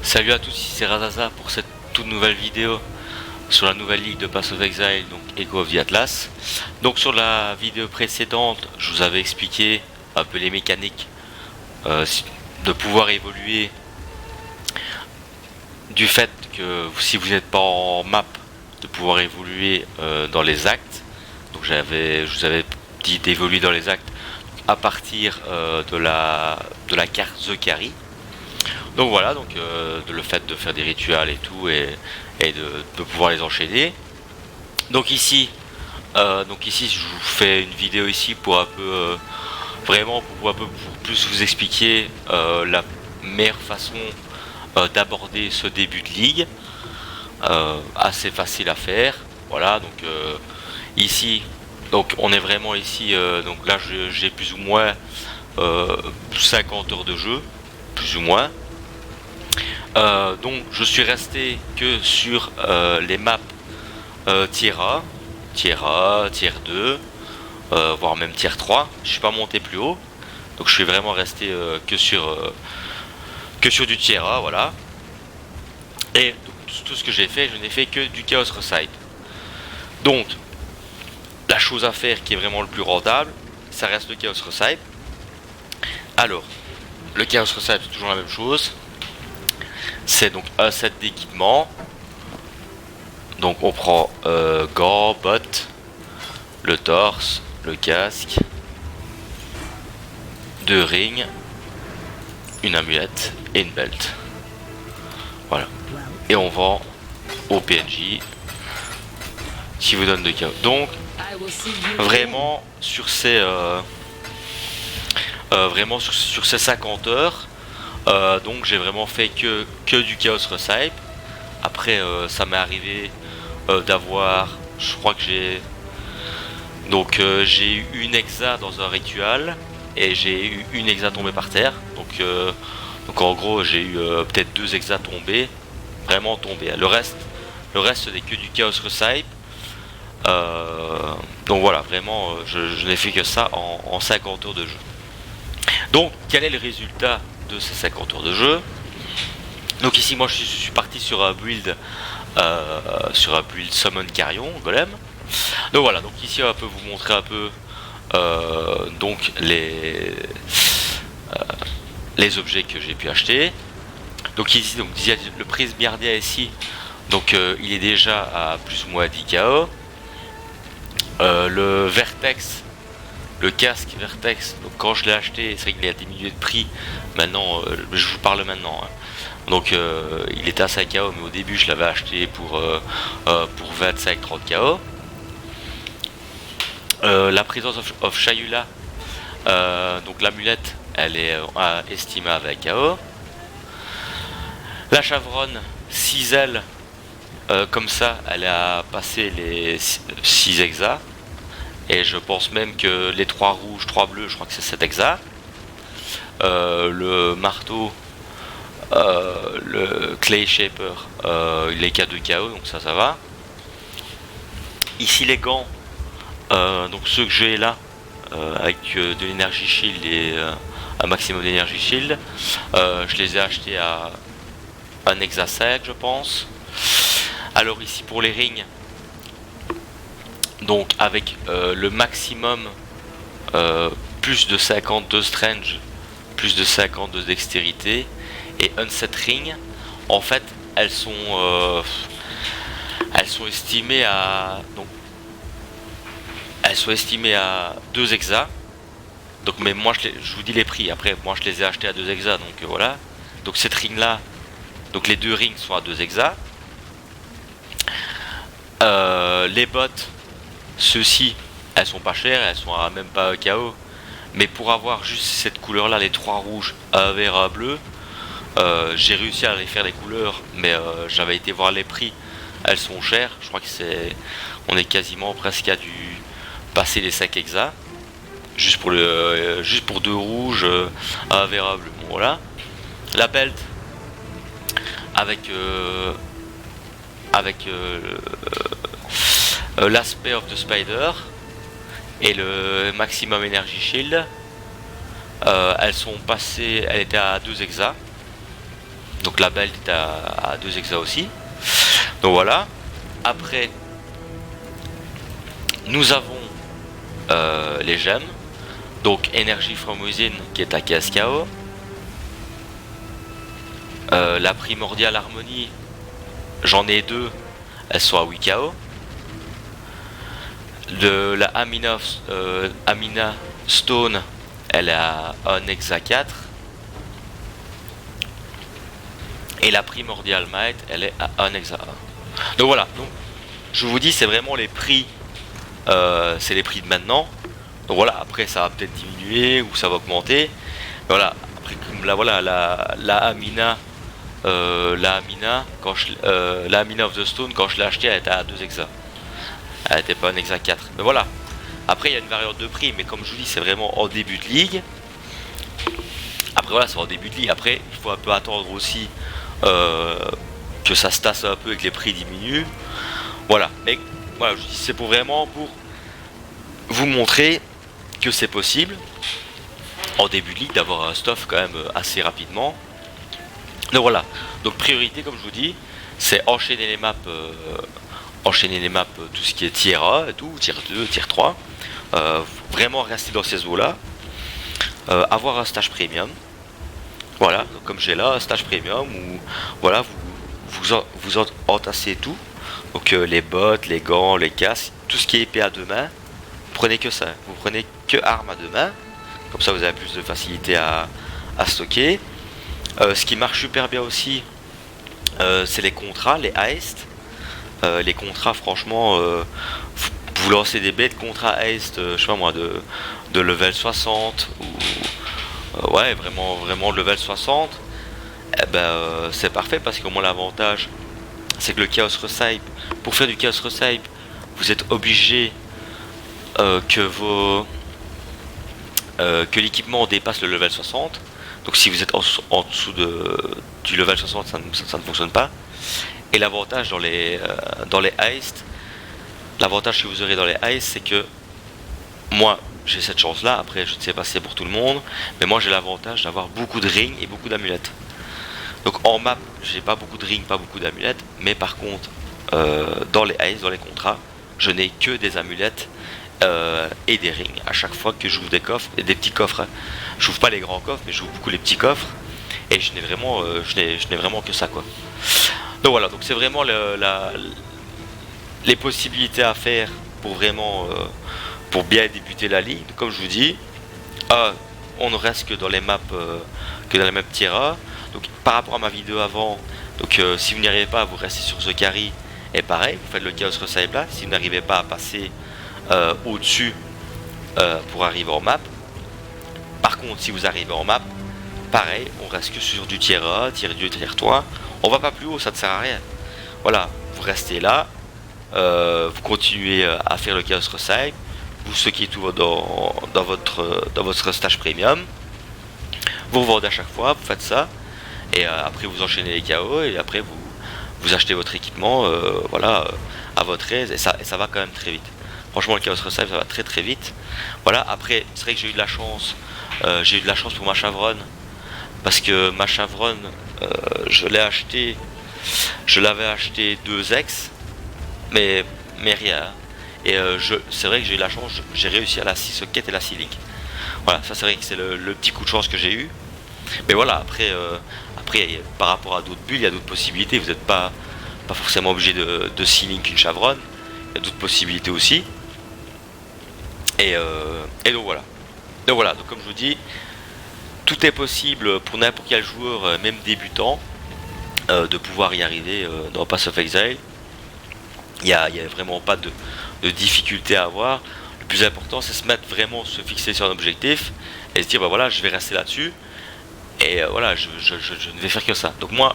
Salut à tous, ici c'est Razaza pour cette toute nouvelle vidéo sur la nouvelle ligue de Path of Exile, donc Echo of the Atlas. Donc sur la vidéo précédente, je vous avais expliqué un peu les mécaniques de pouvoir évoluer du fait que si vous n'êtes pas en map, de pouvoir évoluer dans les actes. Donc je vous avais dit d'évoluer dans les actes à partir de la carte The Carry. Donc voilà, donc le fait de faire des rituels et tout et de pouvoir les enchaîner. Donc ici je vous fais une vidéo ici pour un peu vraiment pour plus vous expliquer la meilleure façon d'aborder ce début de ligue, assez facile à faire. Voilà, donc ici donc on est vraiment ici, donc là j'ai plus ou moins 50 heures de jeu, plus ou moins. Donc je suis resté que sur les maps tier A, tier 2, voire même tier 3. Je suis pas monté plus haut, donc je suis vraiment resté que sur du tier A, voilà. Et tout ce que j'ai fait, je n'ai fait que du Chaos Recite. Donc la chose à faire qui est vraiment le plus rentable, ça reste le Chaos Recite. Alors le Chaos Recite, c'est toujours la même chose. C'est donc un set d'équipement. Donc on prend gants, bottes, le torse, le casque, 2 rings, une amulette et une belt. Voilà. Et on vend au PNJ qui vous donne de chaos. Donc vraiment sur ces sur ces 50 heures. Donc j'ai vraiment fait que du Chaos Recite. Après ça m'est arrivé d'avoir, je crois que j'ai eu une hexa dans un rituel et j'ai eu une hexa tombée par terre. Donc en gros j'ai eu peut-être 2 hexas tombés, vraiment tombés. Le reste ce n'est que du Chaos Recite. Donc voilà, vraiment je n'ai fait que ça en 50 heures de jeu. Donc quel est le résultat de ces 50 heures de jeu? Donc ici moi je suis parti sur un build Summon Carrion Golem. Donc voilà, donc ici on peut vous montrer un peu donc les objets que j'ai pu acheter. Donc ici donc le Prismardia ici, donc il est déjà à plus ou moins 10 KO. Le Vertex, le casque Vertex, donc quand je l'ai acheté, c'est vrai qu'il a diminué de prix. Maintenant, je vous parle maintenant. Hein. Donc il était à 5 KO, mais au début je l'avais acheté pour 25-30 KO. La présence of Shayula, donc l'amulette, elle est estimée à 20 KO. La Chavronne, 6 ailes, comme ça, elle a passé les 6 hexas. Et je pense même que les 3 rouges, 3 bleus, je crois que c'est 7 hexas. Le marteau, le Clay Shaper, il est qu'à 2 KO, donc ça va. Ici les gants, donc ceux que j'ai là, avec de l'énergie shield et un maximum d'énergie shield, je les ai achetés à un hexa 5, je pense. Alors ici pour les rings, donc avec le maximum plus de 50 de strange, plus de 50 de dextérité et unset ring, en fait elles sont estimées à estimées à 2 hexas. Donc mais moi je vous dis les prix, après moi je les ai achetés à 2 hexas, donc voilà. Donc cette ring là, donc les 2 rings sont à 2 hexas. Les bottes, ceux-ci, elles sont pas chères, elles sont à même pas KO. Mais pour avoir juste cette couleur là, les 3 rouges, un vert, un bleu, j'ai réussi à les faire les couleurs, mais j'avais été voir les prix, elles sont chères. Je crois que on est quasiment presque à du passer les 5 hexas. Juste pour 2 rouges, un vert, un bleu. Bon voilà. La belt avec l'aspect of the spider et le maximum energy shield, elles sont passées, elle était à 2 hexas. Donc la belt est à 2 exa aussi. Donc voilà. Après, nous avons les gemmes. Donc Energy from Within qui est à 15 KO. La Primordial Harmony, j'en ai 2, elles sont à 8 KO. La Amina Stone, elle est à 1 exa 4. Et la Primordial Might, elle est à 1 exa 1. Donc voilà, donc, je vous dis, c'est vraiment les prix, c'est les prix de maintenant. Donc voilà, après ça va peut-être diminuer ou ça va augmenter. Voilà, après comme là, voilà, la Amina, la Amina of the Stone, quand je l'ai acheté, elle était à 2 exa. Elle était pas un exa 4. Mais voilà. Après, il y a une variante de prix, mais comme je vous dis, c'est vraiment en début de ligue. Après, voilà, c'est en début de ligue. Après, il faut un peu attendre aussi que ça se tasse un peu et que les prix diminuent. Voilà. Mais voilà, je dis, c'est pour vraiment pour vous montrer que c'est possible en début de ligue d'avoir un stuff quand même assez rapidement. Donc voilà. Donc priorité, comme je vous dis, c'est enchaîner les maps. Tout ce qui est tier 1 et tout, tier 2, tier 3. Vraiment rester dans ces eaux là. Avoir un stage premium. Voilà, donc comme j'ai là un stage premium où voilà, vous entassez tout. Donc les bottes, les gants, les casques, tout ce qui est épée à deux mains. Vous prenez que ça, vous prenez que armes à deux mains. Comme ça vous avez plus de facilité à stocker. Ce qui marche super bien aussi, c'est les contrats, les heist. Les contrats, franchement, vous lancez des bêtes contrats heist, je sais pas moi, de level 60 ou ouais, vraiment de level 60. Eh ben, c'est parfait parce que moi l'avantage, c'est que le Chaos Recipe, pour faire du Chaos Recipe, vous êtes obligé que l'équipement dépasse le level 60. Donc si vous êtes en dessous du level 60, ça ne fonctionne pas. Et l'avantage dans les heists, l'avantage que vous aurez dans les heists, c'est que moi j'ai cette chance là, après je ne sais pas si c'est pour tout le monde, mais moi j'ai l'avantage d'avoir beaucoup de rings et beaucoup d'amulettes. Donc en map, j'ai pas beaucoup de rings, pas beaucoup d'amulettes, mais par contre, dans les heists, dans les contrats, je n'ai que des amulettes et des rings. À chaque fois que j'ouvre des coffres, et des petits coffres, hein. J'ouvre pas les grands coffres, mais j'ouvre beaucoup les petits coffres, et je n'ai vraiment que ça quoi. Donc voilà, donc c'est vraiment les possibilités à faire pour vraiment pour bien débuter la ligue. Comme je vous dis, on ne reste que dans les maps tier 1. Donc par rapport à ma vidéo avant, donc si vous n'y arrivez pas, vous restez sur The Carry et pareil, vous faites le Chaos Recipe là. Si vous n'arrivez pas à passer au-dessus pour arriver en map. Par contre, si vous arrivez en map, pareil, on reste que sur du tier 1, tier 2, tier 3. On va pas plus haut, ça ne sert à rien. Voilà, vous restez là, vous continuez à faire le Chaos Recipe, vous stockez tout dans votre stage premium, vous revendez à chaque fois, vous faites ça, et après vous enchaînez les KO, et après vous achetez votre équipement voilà, à votre aise, et ça va quand même très vite. Franchement, le Chaos Recipe, ça va très très vite. Voilà, après, c'est vrai que j'ai eu de la chance pour ma Chavronne, parce que ma Chavronne, je l'avais acheté 2x, mais rien. Et c'est vrai que j'ai eu la chance, j'ai réussi à la 6 socket et la 6 link. Voilà, ça c'est vrai que c'est le petit coup de chance que j'ai eu. Mais voilà, après par rapport à d'autres bulles, il y a d'autres possibilités. Vous n'êtes pas forcément obligé de 6 link une Chavronne. Il y a d'autres possibilités aussi. Et donc voilà. Donc comme je vous dis, tout est possible pour n'importe quel joueur, même débutant, de pouvoir y arriver dans Pass of Exile. Il n'y a vraiment pas de difficulté à avoir. Le plus important, c'est se fixer sur un objectif et se dire bah voilà, je vais rester là-dessus et voilà, je ne vais faire que ça. Donc moi,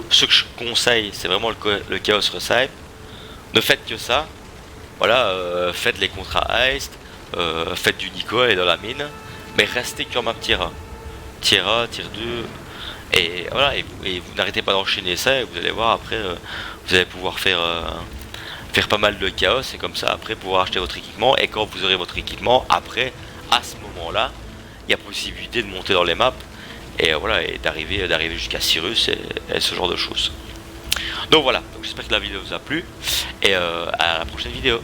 ce que je conseille, c'est vraiment le Chaos Recipe. Ne faites que ça. Voilà, faites les contrats heist, faites du Nico et dans la mine, mais restez que en map tier 1. Tier 1, tier 2, et voilà, et vous n'arrêtez pas d'enchaîner ça, et vous allez voir après, vous allez pouvoir faire pas mal de chaos, et comme ça après pouvoir acheter votre équipement, et quand vous aurez votre équipement, après, à ce moment-là, il y a possibilité de monter dans les maps, et voilà, et d'arriver jusqu'à Cyrus et ce genre de choses. Donc voilà, donc j'espère que la vidéo vous a plu et à la prochaine vidéo.